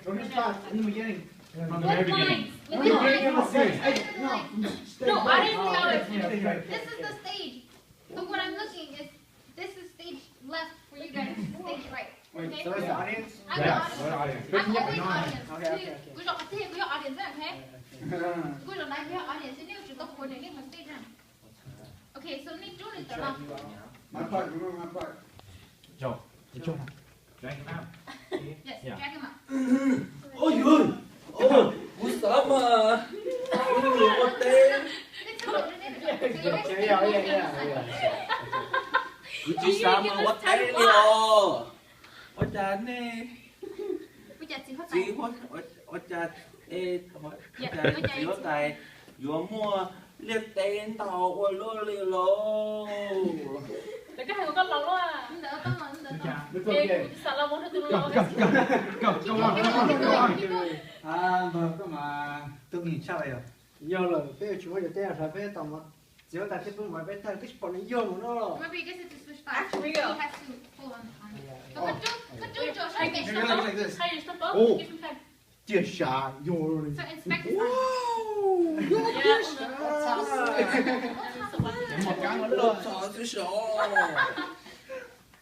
Don't start in the beginning. From the very beginning. No, No, I didn't know it. This is the stage. So what I'm looking is, this is stage left for you guys. Stage right. Okay? So is the audience? I'm the audience. I'm always audience. Okay. Good job. Okay, good audience, okay? Good job. Like your audience. You need to coordinate my stage. Okay, so need to do it. My part, remember my part. Joe, drag him out. Yes, Yeah. drag him out. Ôi giời. Ôi, buổi sáng mà. Ôi người có tên. Buổi sáng mà có tên đi rồi. Ôi cha nè. Bây giờ chị phát Chị tài. ôi cha ê chị có tài vừa mua liệt tên tàu ôi lô lì lô. Để cái hàng của con lòng đó à. Đỡ tao mà, đỡ tao. It's okay. Sợ lòng muốn được Go, go, go, go, go on, go on. Cơ mà tôi nghĩ sao vậy? Giờ rồi, bây giờ chúng ta sẽ phải bây giờ mà chỉ có tại cái phương mà bây giờ cái bọn nó vô mà nó. Maybe you guys have to switch back. Actually, You go. have to hold on. But do Josh, I get Stop stuff. up. How you stop up? Oh. Give him time. Chia sẻ vô rồi. So inspect this. Một cái nữa Lộn xó chứ xó.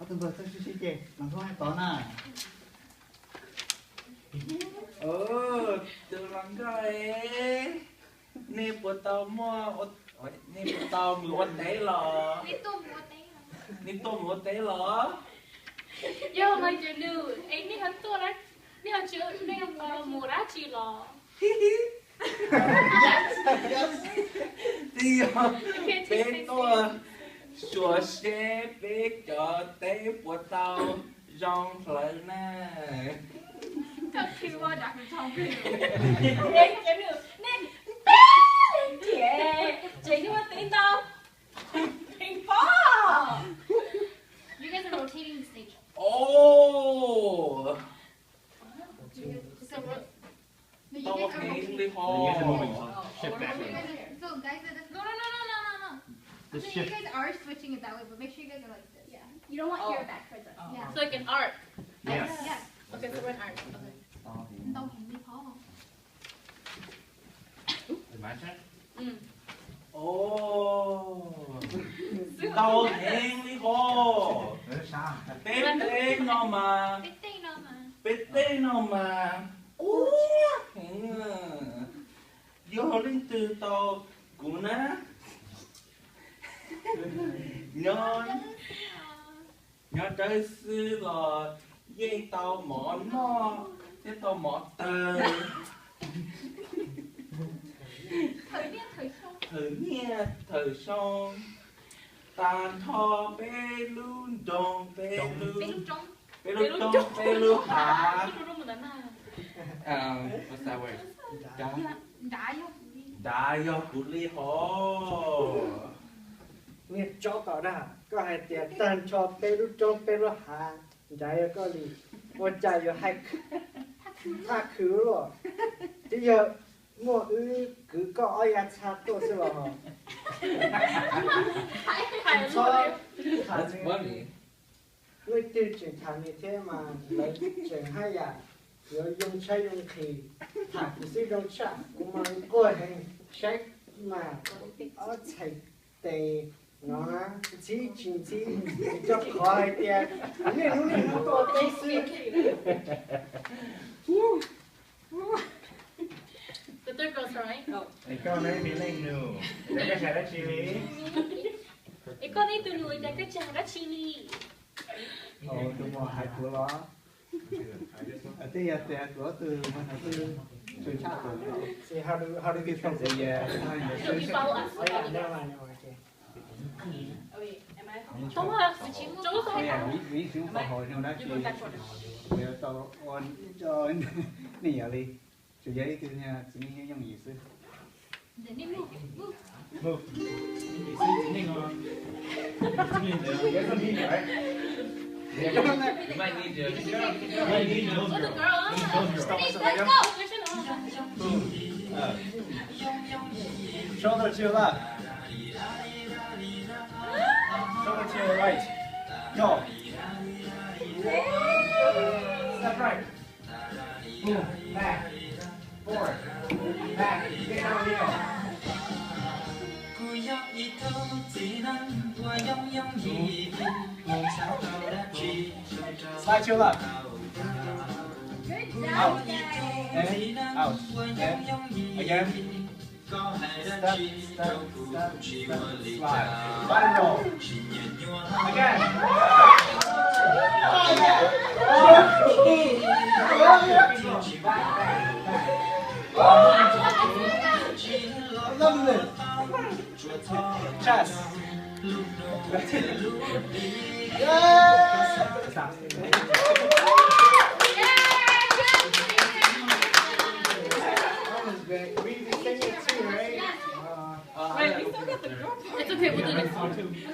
Từng vừa tôi suy chị, làm thôi có nè. Từ lắng rồi. Nè bộ tàu mua. Nè bộ tàu mùi quanh đấy lò. Đi tôm mua té. Nè tôm mùi tế lò. Yo, mà chưa lưu. Ấy đi hắn tua đấy. Đi hắn chưa đi mùa đá chi lò. Đi Okay, bê take tua. Chùa xe bê cho tế bộ tàu. Rong lại nè. Thật khi qua đặt được trong cái. Ê, chưa lưu. Nè. Chị nhưng mà tin đâu. Hình phó. You guys are rotating the stage. Oh! So no, you Tao guys are thấy rotating. đi You hồ. guys are moving. Shift You back. guys are, so guys are this. No. I Just think you shift. guys are switching it that way, but make sure you guys are like this. Yeah. You don't want Oh. your back towards us. Yeah. So like an arc. Yes. Yeah. Okay, so we're an arc. Okay. Đâu hình đi khó. Imagine. Oh! Tao thấy đi hồ. Sao? Bê tê nó mà. Cái tên đâu mà. Bê tê nó mà. Vô lên từ tàu cũng ná. Nhớ tới xưa là dây tàu mỏ nó. Cái tàu mỏ tờ. Thời niên, Thử son tàn thọ bê luôn đòn bê Bên luôn lúc trống. bê luôn đòn bê luôn hả Cái rung mình đánh nào. what's that word Đã vô. đã do của ly hồ Nghe cho tao ra, có hai tiền tan cho Peru trong Peru hà, trái có gì, một trái vô hai tha khứ rồi, bây giờ mua cứ có ai ăn cha tôi sẽ bảo cho that's funny người tiêu chuẩn thằng như thế mà lấy chuẩn hay à, rồi dùng trái dùng khí, thằng cứ sử dụng chả, cũng mà coi hình sách mà ở chạy tệ nó chỉ cho khỏi tiền nên nó to tế sư The third girl's right? Oh. Ikaw na yung feeling no. Jaga siya na chili. Ikaw na ito nuwi na ka changa chili. Tôi mua hai cửa đó. Thế giờ tiền của từ mà từ cha từ. see how do you Không translate thì You follow us. oh yeah never mind okay Oh wait, am I? Không hả? Chỗ không bây giờ hả? ví xuống vào hồi nào đó You chị go back for bây giờ tao on cho này ở đi chủ giấy từ nhà chỉ nghĩ những gì xưa Để đi move. Move. You see, hang on. You guys don't need it, right? Yeah, you might need to you might need those What's the girls. girl? Huh? Those girls. Let's go. Shoulder to your left. Shoulder to your right. Go. Step right. Boom. Back. Forward. Back. Get down heel. Slide to your left. Out. And out. And again. Step, step, step, step. Slide. Slide and roll. Again. Lovely. Chest. Yeah. Stop. We can sing it too, right? Wait, we still got the girl part. It's okay, we'll do this.